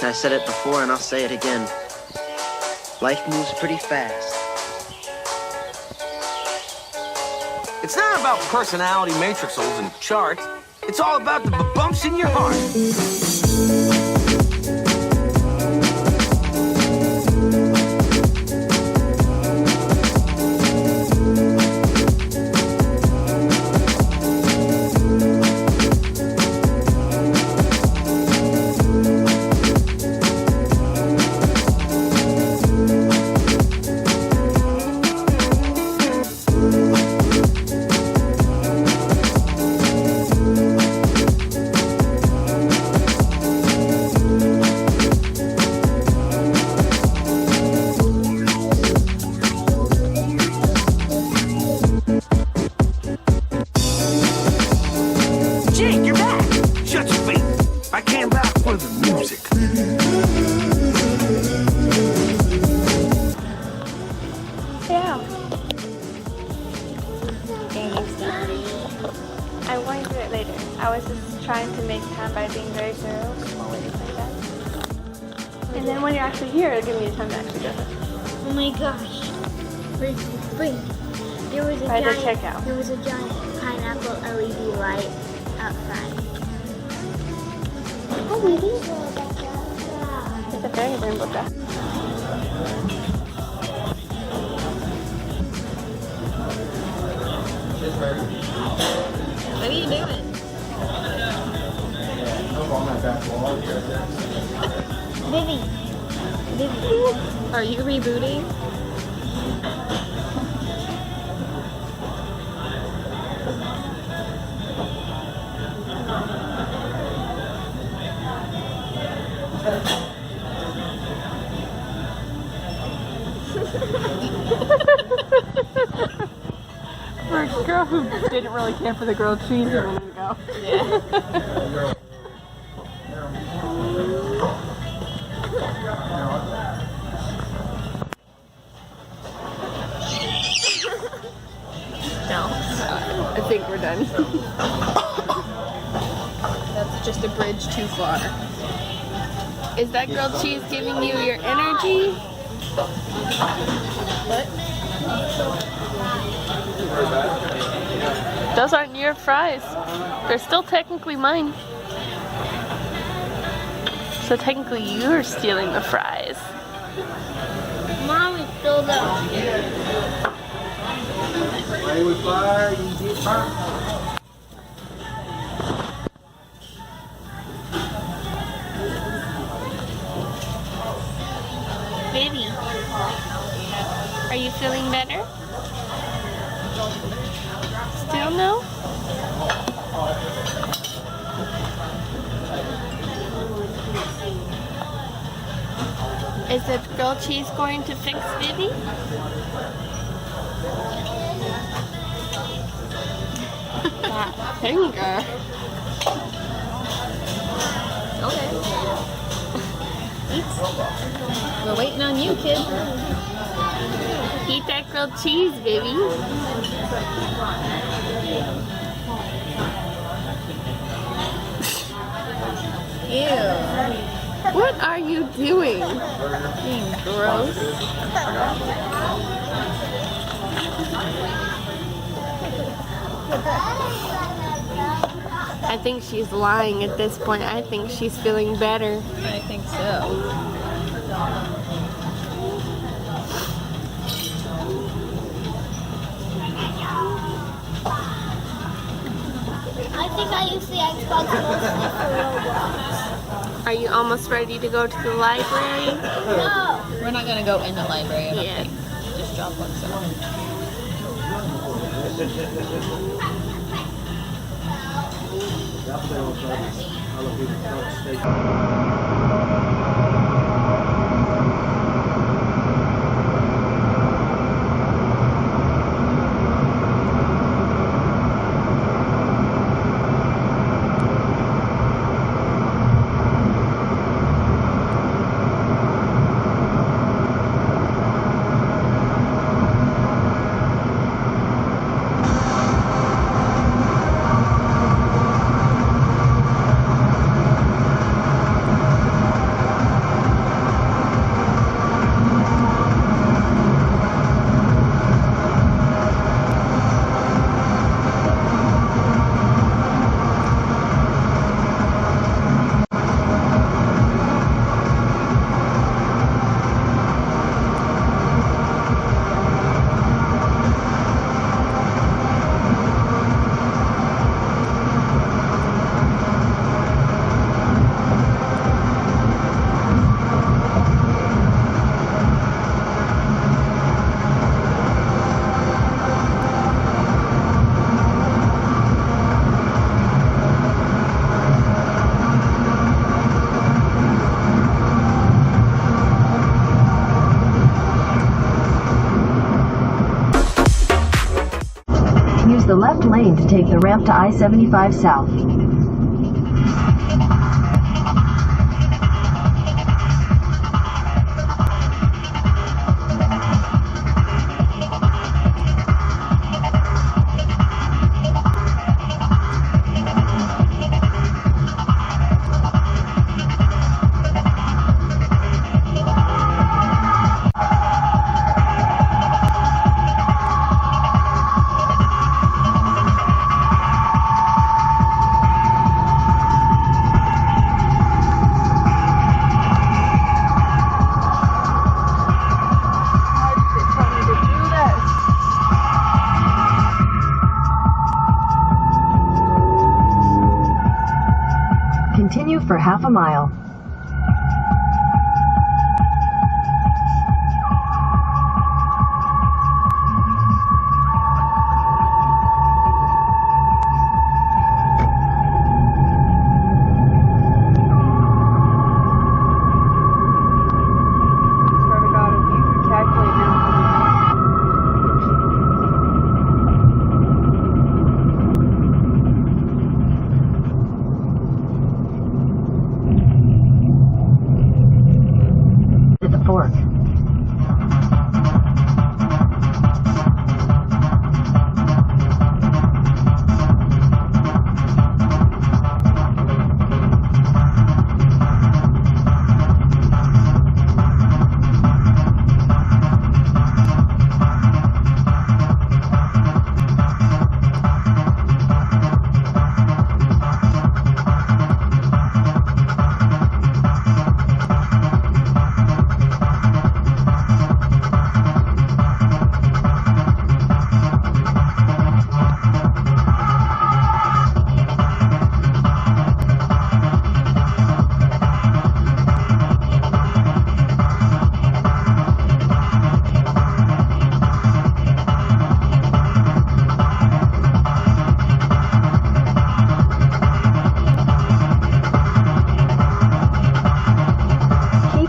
I said it before and I'll say it again. Life moves pretty fast. It's not about personality matrixels and charts. It's all about the bumps in your heart. Here, it'll give me time to actually do it. Oh my gosh. Wait. There was a giant pineapple LED light outside. Oh, really? It's a very rainbow dress. What are you doing? Vivi. Are you rebooting? For a girl who didn't really care for the grilled cheese a minute ago. Yeah. I think we're done. That's just a bridge too far. Is that grilled cheese giving you your energy? What? Those aren't your fries. They're still technically mine. So technically you're stealing the fries. Mom is still there. Play with fire, you get burnt. Vivi, are you feeling better? Still no? Is the grilled cheese going to fix Vivi? That finger. Okay. Eat. We're waiting on you, kid. Eat that grilled cheese, Vivi. Ew. What are you doing? Being gross. I think she's lying at this point. I think she's feeling better. I think so. I think I use the Xbox mostly for Roblox. Are you almost ready to go to the library? No! We're not gonna go in the library, I don't Yeah. think. Just drop one stuff. lane to take the ramp to I-75 South. Continue for half a mile.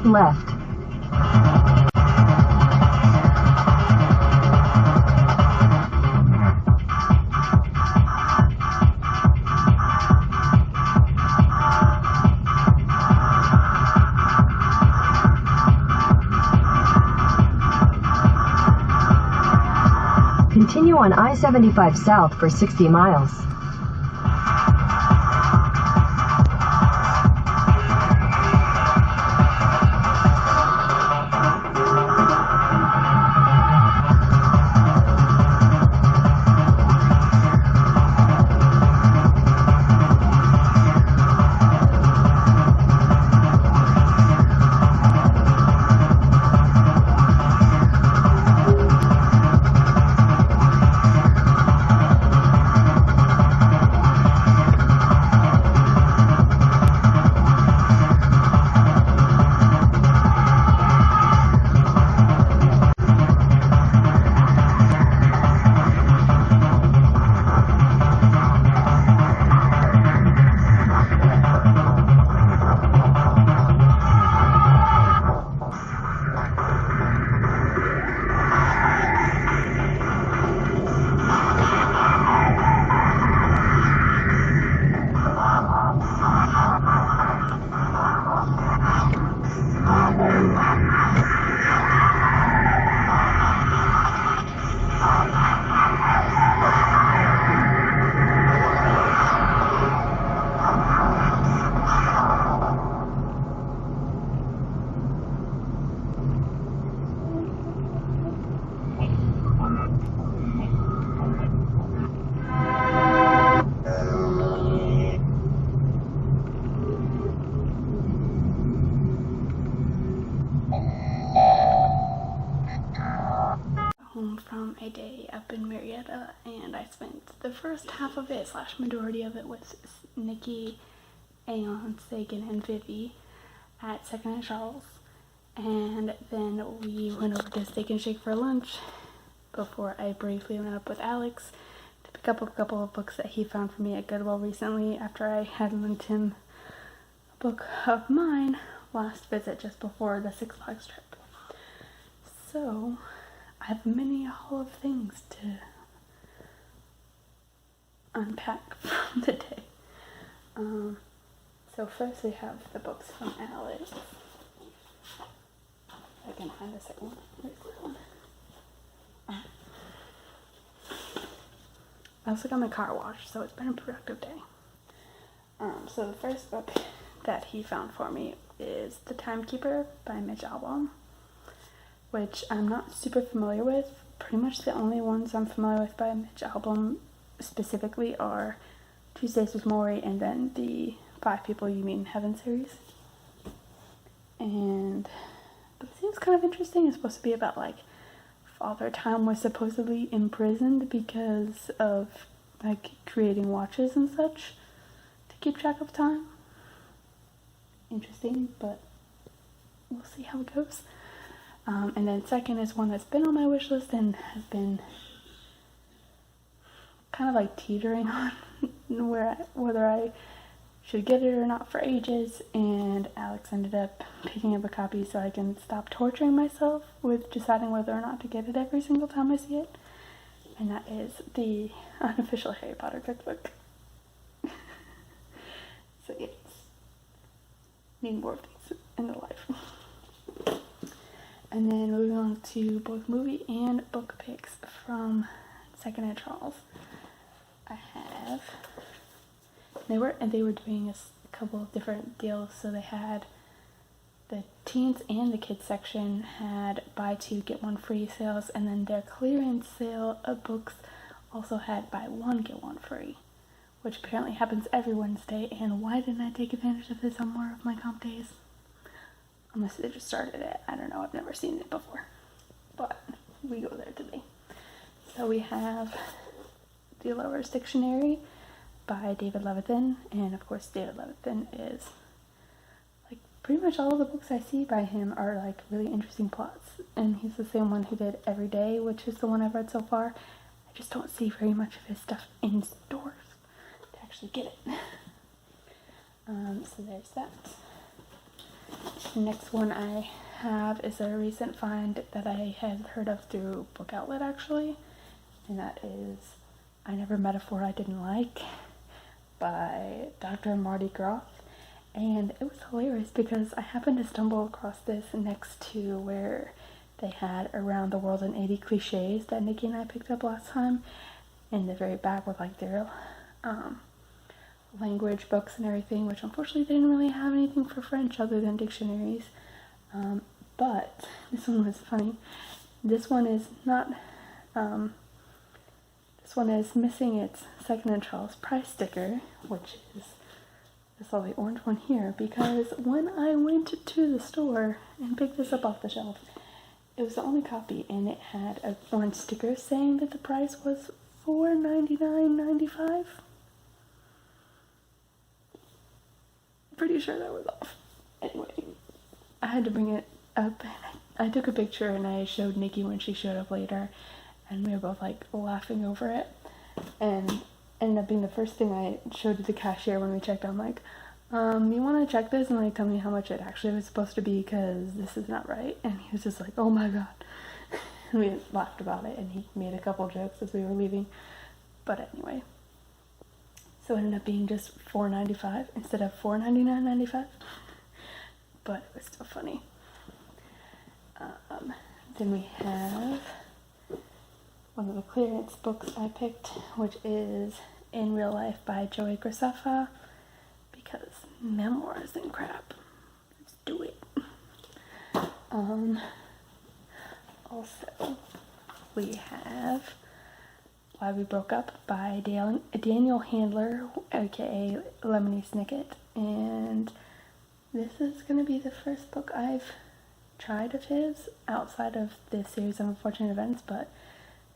Left. Continue on I-75 South for 60 miles. From a day up in Marietta, and I spent the first half of it / majority of it with Nikki and Sagan and Vivi at 2nd and Charles, and then we went over to Steak and Shake for lunch before I briefly went up with Alex to pick up a couple of books that he found for me at Goodwill recently after I had lent him a book of mine last visit just before the Six Flags trip. So I have many haul of things to unpack from the day. So first we have the books from Alex. I can find the second one. Where's that one? I also got my car washed, so it's been a productive day. So the first book that he found for me is The Timekeeper by Mitch Albom, which I'm not super familiar with. Pretty much the only ones I'm familiar with by Mitch Albom specifically are Tuesdays with Morrie and then the 5 People You Meet in Heaven series. And it seems kind of interesting. It's supposed to be about like Father Time was supposedly imprisoned because of like creating watches and such to keep track of time. Interesting, but we'll see how it goes. And then second is one that's been on my wish list and has been kind of like teetering on whether I should get it or not for ages, and Alex ended up picking up a copy so I can stop torturing myself with deciding whether or not to get it every single time I see it, and that is the unofficial Harry Potter cookbook. So yes, need more of these in the life. And then moving on to both movie and book picks from Second and Charles. I have, they were doing a couple of different deals. So they had the teens and the kids section had buy 2 get 1 free sales, and then their clearance sale of books also had buy 1 get 1 free, which apparently happens every Wednesday. And why didn't I take advantage of this on more of my comp days? Unless they just started it. I don't know. I've never seen it before. But we go there today. So we have The Lover's Dictionary by David Levithan. And of course, David Levithan is like pretty much all of the books I see by him are like really interesting plots. And he's the same one who did Every Day, which is the one I've read so far. I just don't see very much of his stuff in stores to actually get it. So there's that. The next one I have is a recent find that I had heard of through Book Outlet actually, and that is I Never Met a Four I Didn't Like by Dr. Marty Groth. And it was hilarious because I happened to stumble across this next to where they had Around the World in 80 Cliches that Nikki and I picked up last time, in the very back with like their language books and everything, which unfortunately they didn't really have anything for French other than dictionaries. But this one was funny. This one is not, this one is missing its Second and Charles price sticker, which is this lovely orange one here, because when I went to the store and picked this up off the shelf, it was the only copy and it had an orange sticker saying that the price was $4.99.95. Pretty sure that was off. Anyway, I had to bring it up. I took a picture and I showed Nikki when she showed up later, and we were both like laughing over it. And ended up being the first thing I showed to the cashier when we checked. I'm like, you want to check this and like tell me how much it actually was supposed to be, because this is not right. And he was just like, oh my god. And we laughed about it, and he made a couple jokes as we were leaving. But anyway. So it ended up being just $4.95 instead of $4.99.95, but it was still funny. Then we have one of the clearance books I picked, which is In Real Life by Joey Graceffa, because memoirs and crap. Let's do it. Also, we have Why We Broke Up by Daniel Handler, aka Lemony Snicket, and this is going to be the first book I've tried of his outside of the Series of Unfortunate Events, but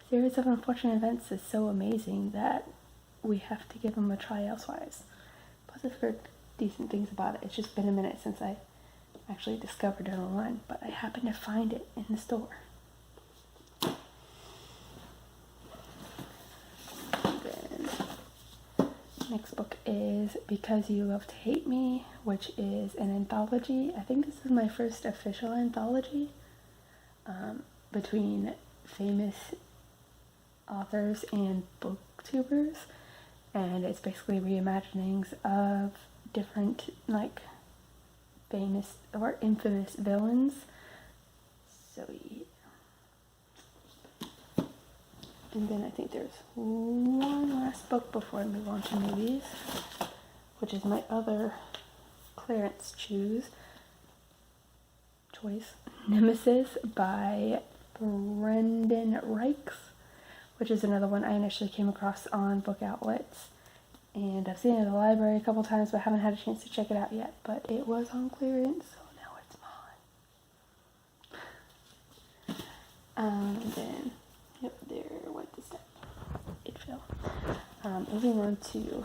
Series of Unfortunate Events is so amazing that we have to give him a try elsewise. Plus I've heard decent things about it. It's just been a minute since I actually discovered it online, but I happened to find it in the store. Next book is Because You Love to Hate Me, which is an anthology. I think this is my first official anthology between famous authors and booktubers. and it's basically reimaginings of different like famous or infamous villains. So yeah. And then I think there's one last book before I move on to movies, which is my other clearance choice, Nemesis by Brendan Reichs, which is another one I initially came across on book outlets. And I've seen it at the library a couple times, but haven't had a chance to check it out yet. But it was on clearance, so now it's mine. And then, yep, there went the step. It fell. Moving on to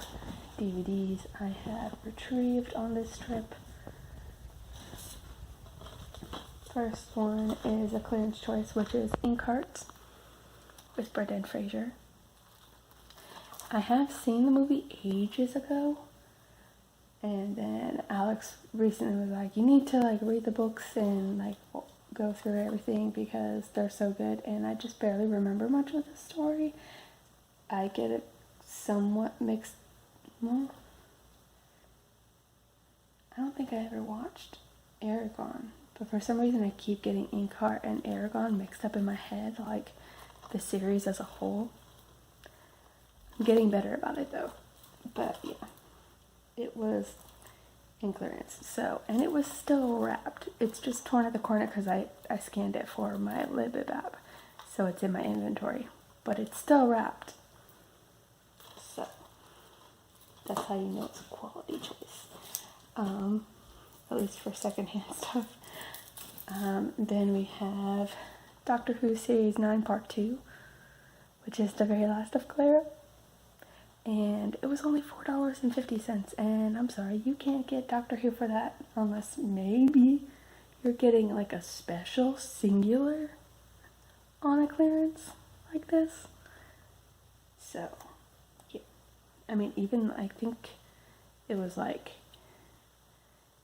DVDs I have retrieved on this trip. First one is a clearance choice, which is Inkheart with Brendan Fraser. I have seen the movie ages ago, and then Alex recently was like, you need to like read the books and like go through everything because they're so good, and I just barely remember much of the story. I get it somewhat mixed. Well, I don't think I ever watched Aragon, but for some reason I keep getting Inkheart and Aragon mixed up in my head, like the series as a whole. I'm getting better about it though, but yeah, it was in clearance. So, and it was still wrapped. It's just torn at the corner because I scanned it for my Libib app, so it's in my inventory, but it's still wrapped. So that's how you know it's a quality choice, at least for secondhand stuff. Then we have Doctor Who Series 9 Part 2, which is the very last of Clara. And it was only $4.50, and I'm sorry, you can't get Doctor Who for that unless maybe you're getting like a special singular on a clearance like this. So, yeah. I mean, even I think it was like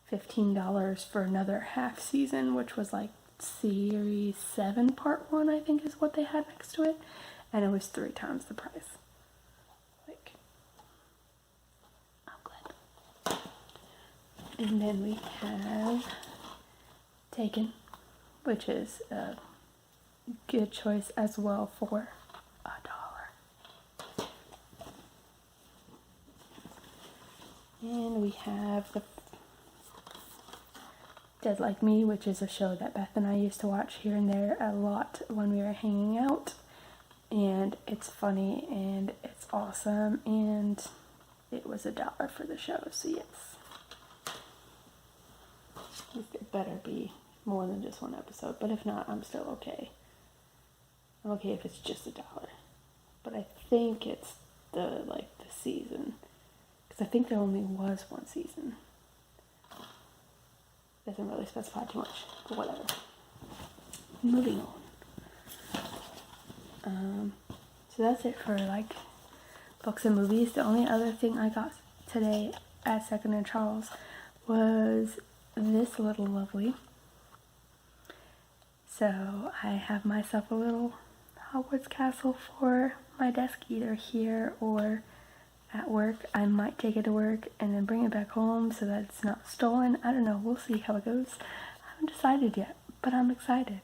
$15 for another half season, which was like Series 7 Part 1, I think is what they had next to it, and it was 3 times the price. And then we have Taken, which is a good choice as well for $1. And we have the Dead Like Me, which is a show that Beth and I used to watch here and there a lot when we were hanging out. And it's funny and it's awesome, and it was $1 for the show, so yes. It better be more than just one episode, but if not, I'm still okay. I'm okay if it's just $1. But I think it's the season, because I think there only was one season. Doesn't really specify too much, but whatever. Moving on. So that's it for like books and movies. The only other thing I got today at Second and Charles was this little lovely. So I have myself a little Hogwarts castle for my desk, either here or at work. I might take it to work and then bring it back home so that it's not stolen. I don't know, we'll see how it goes. I haven't decided yet, but I'm excited.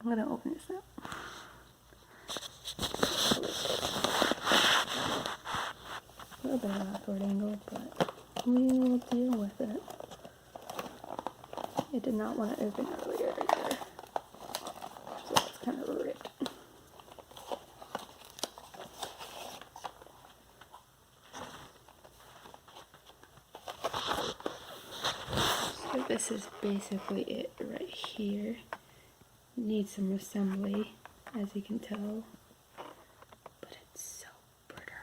I'm gonna open this now. A little bit of an awkward angle, but we will deal with it. It did not want to open earlier either, so it's kind of ripped. So this is basically it right here. Needs some assembly, as you can tell, but it's so pretty.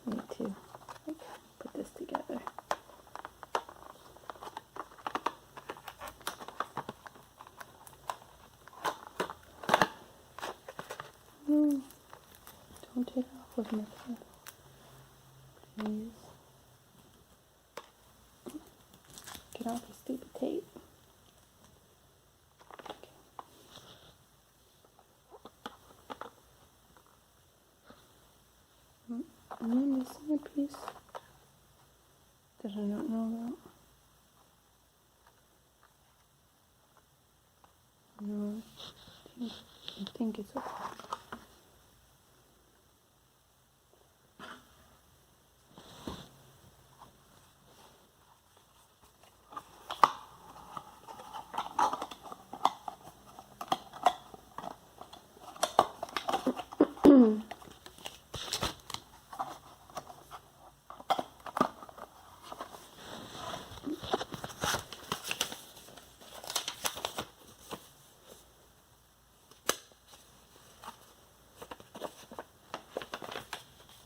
Need to put this together. Don't take off with my pen, please. Get off the stupid tape. don't know about. No, I think it's okay.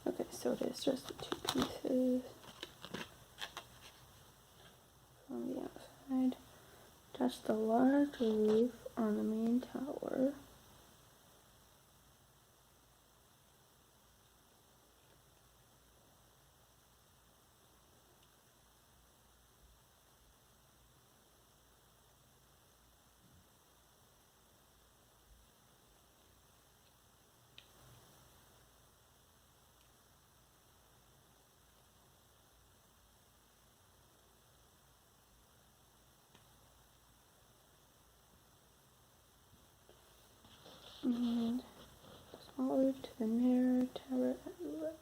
Okay, so it is just the two pieces from the outside. Attach the large roof on the main tower. And small roof to the narrow tower at the right.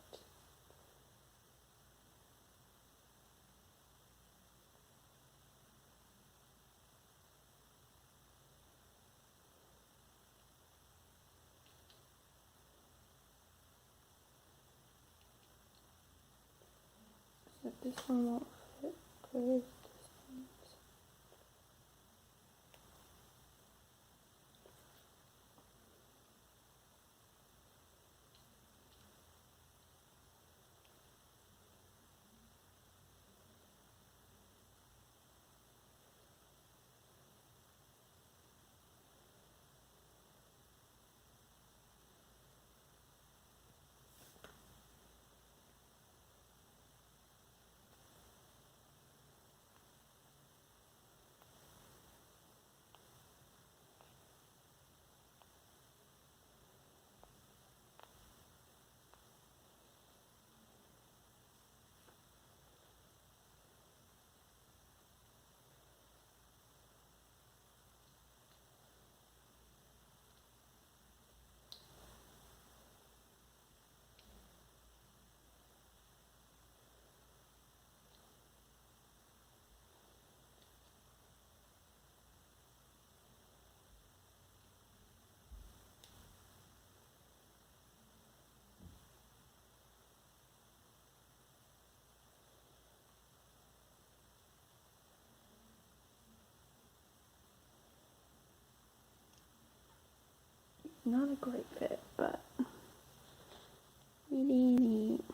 So this one won't fit good. Not a great fit, but really neat.